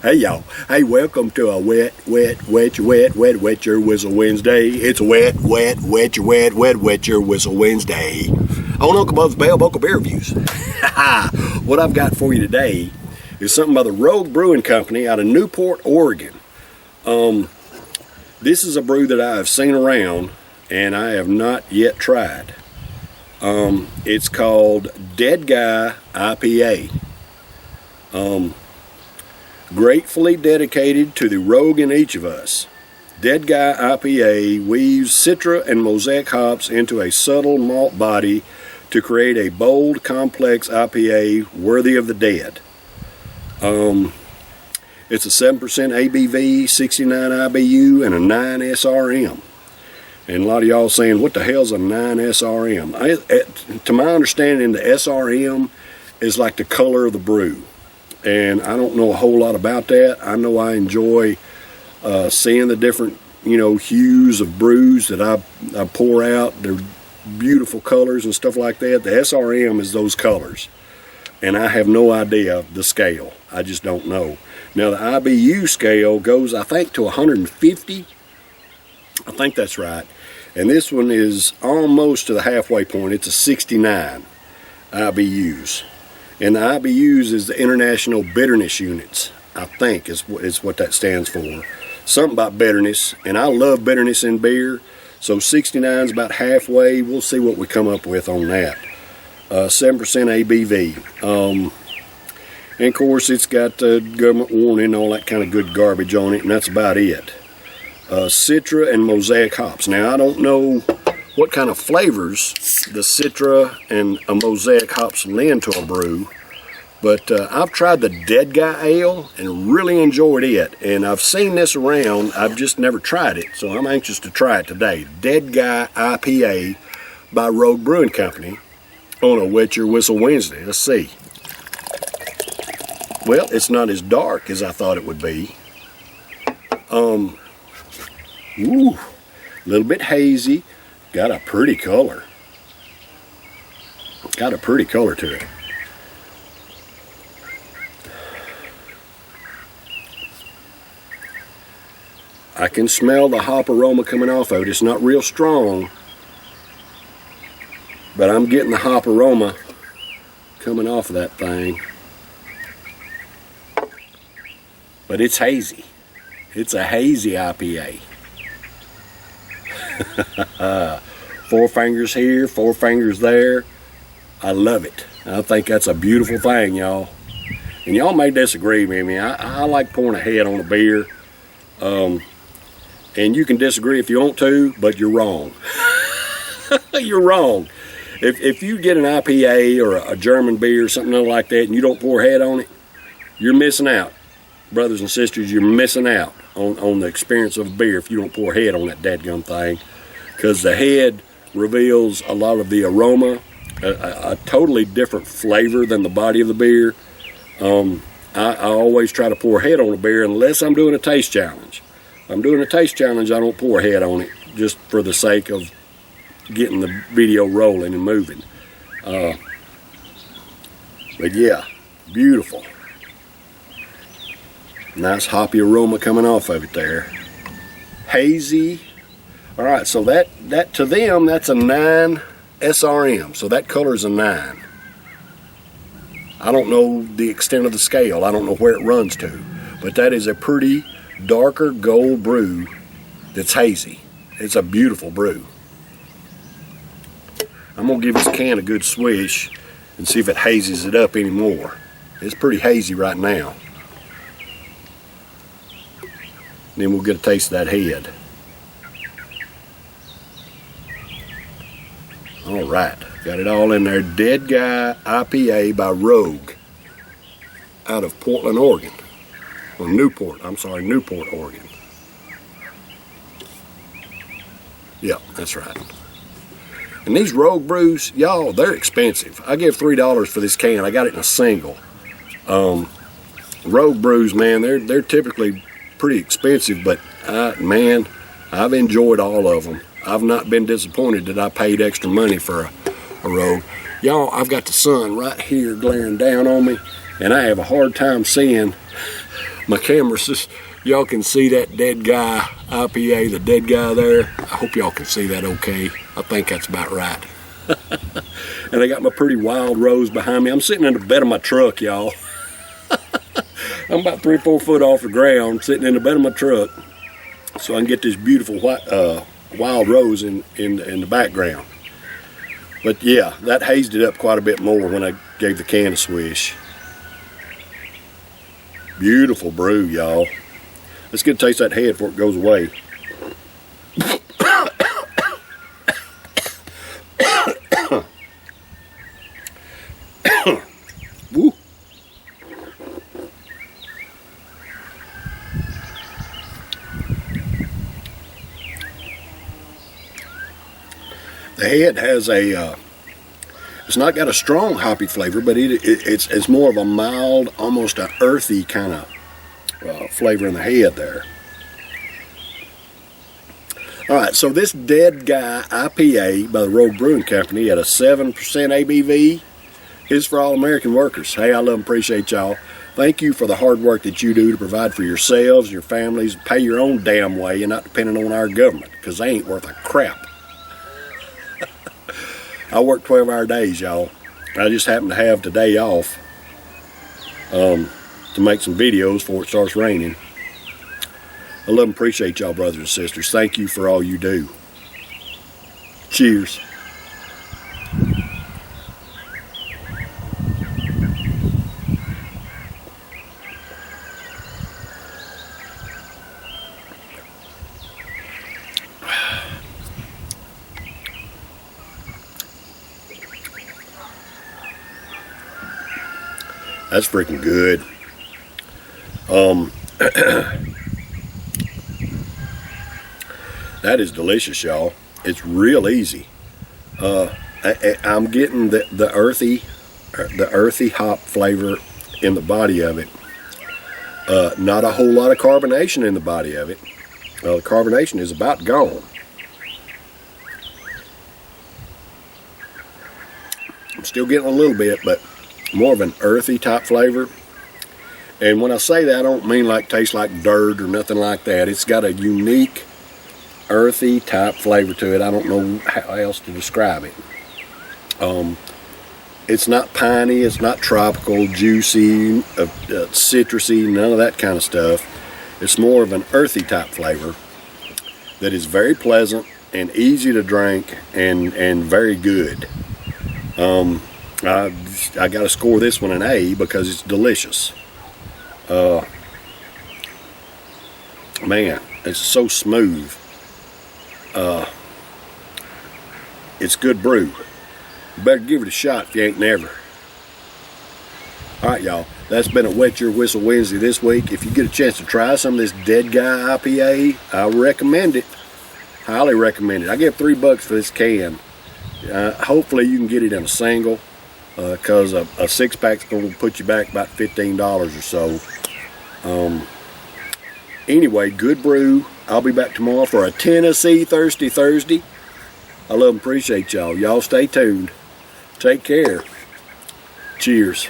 Hey y'all, hey, welcome to a wet your whistle Wednesday. It's a wet your whistle Wednesday on Uncle Bub's Bell Buckle Beer Reviews. What I've got for you today is something by the Rogue Brewing Company out of Newport, Oregon. This is a brew that I have seen around and I have not yet tried. It's called Dead Guy IPA. Gratefully dedicated to the rogue in each of us. Dead Guy IPA weaves Citra and Mosaic hops into a subtle malt body to create a bold, complex IPA worthy of the dead. It's a 7% ABV, 69 IBU, and a 9 SRM. And a lot of y'all saying, what the hell's a 9 SRM? To my understanding, the SRM is like the color of the brew. And I don't know a whole lot about that. I know I enjoy seeing the different, hues of brews that I pour out. They're beautiful colors and stuff like that. The SRM is those colors. And I have no idea the scale. I just don't know. Now the IBU scale goes, I think, to 150. I think that's right. And this one is almost to the halfway point. It's a 69 IBUs. And the IBUs is the International Bitterness Units, I think is what that stands for. Something about bitterness, and I love bitterness in beer, so 69 is about halfway. We'll see what we come up with on that. 7% ABV. And of course, it's got the government warning, all that kind of good garbage on it, and that's about it. Citra and Mosaic hops. Now, I don't know what kind of flavors the Citra and a Mosaic hops lend to a brew, but I've tried the Dead Guy Ale and really enjoyed it, and I've seen this around. I've just never tried it, so I'm anxious to try it today. Dead Guy IPA by Rogue Brewing Company on a Wet Your Whistle Wednesday. Let's see. Well, it's not as dark as I thought it would be. A little bit hazy. Got a pretty color. Got a pretty color to it. I can smell the hop aroma coming off of it. It's not real strong, but I'm getting the hop aroma coming off of that thing. But it's hazy. It's a hazy IPA. 4 fingers here, 4 fingers there. I love it. I think that's a beautiful thing, y'all. And y'all may disagree with me. I like pouring a head on a beer. And you can disagree if you want to, but you're wrong. You're wrong. If you get an IPA or a German beer or something like that and you don't pour a head on it, you're missing out. Brothers and sisters, you're missing out on the experience of a beer if you don't pour a head on that dadgum thing, because the head reveals a lot of the aroma, a totally different flavor than the body of the beer. I always try to pour a head on a beer unless I'm doing a taste challenge. If I'm doing a taste challenge, I don't pour a head on it just for the sake of getting the video rolling and moving. But yeah, beautiful. Nice hoppy aroma coming off of it there. Hazy. All right, so that to them, that's a 9 SRM. So that color is a 9. I don't know the extent of the scale. I don't know where it runs to. But that is a pretty darker gold brew that's hazy. It's a beautiful brew. I'm going to give this can a good swish and see if it hazes it up anymore. It's pretty hazy right now. Then we'll get a taste of that head. All right, got it all in there. Dead Guy IPA by Rogue out of Portland, Oregon. Or Newport, Oregon. Yeah, that's right. And these Rogue brews, y'all, they're expensive. I give $3 for this can. I got it in a single. Rogue brews, man, they're typically pretty expensive, but man, I've enjoyed all of them. I've not been disappointed that I paid extra money for a Rogue. Y'all, I've got the sun right here glaring down on me, and I have a hard time seeing my camera, y'all can see that dead guy, IPA, the dead guy there. I hope y'all can see that okay. I think that's about right. And I got my pretty wild rose behind me. I'm sitting in the bed of my truck, y'all. I'm about 3 or 4 foot off the ground, sitting in the bed of my truck, so I can get this beautiful white, wild rose in the background. But yeah, that hazed it up quite a bit more when I gave the can a swish. Beautiful brew, y'all. Let's get a taste of that head before it goes away. Woo. The head has it's not got a strong hoppy flavor, but it's more of a mild, almost an earthy kind of flavor in the head there. All right, so this Dead Guy IPA by the Rogue Brewing Company at a 7% ABV is for all American workers. Hey, I love and appreciate y'all. Thank you for the hard work that you do to provide for yourselves, your families, pay your own damn way, and not depending on our government, because they ain't worth a crap. I work 12-hour days, y'all. I just happen to have today off to make some videos before it starts raining. I love and appreciate y'all, brothers and sisters. Thank you for all you do. Cheers. That's freaking good. That is delicious, y'all. It's real easy. I'm getting the earthy hop flavor in the body of it. Not a whole lot of carbonation in the body of it. The carbonation is about gone. I'm still getting a little bit, but more of an earthy type flavor. And when I say that, I don't mean like tastes like dirt or nothing like that. It's got a unique earthy type flavor to it. I don't know how else to describe it. It's not piney, it's not tropical, juicy, citrusy, none of that kind of stuff. It's more of an earthy type flavor that is very pleasant and easy to drink and very good. I got to score this one an A because it's delicious. Man, it's so smooth. It's good brew. You better give it a shot if you ain't never. Alright, y'all, that's been a Wet Your Whistle Wednesday this week. If you get a chance to try some of this Dead Guy IPA, I recommend it. Highly recommend it. I give $3 for this can. Hopefully you can get it in a single, because a 6-pack's going to put you back about $15 or so. Anyway, good brew. I'll be back tomorrow for a Tennessee Thirsty Thursday. I love and appreciate y'all. Y'all stay tuned. Take care. Cheers.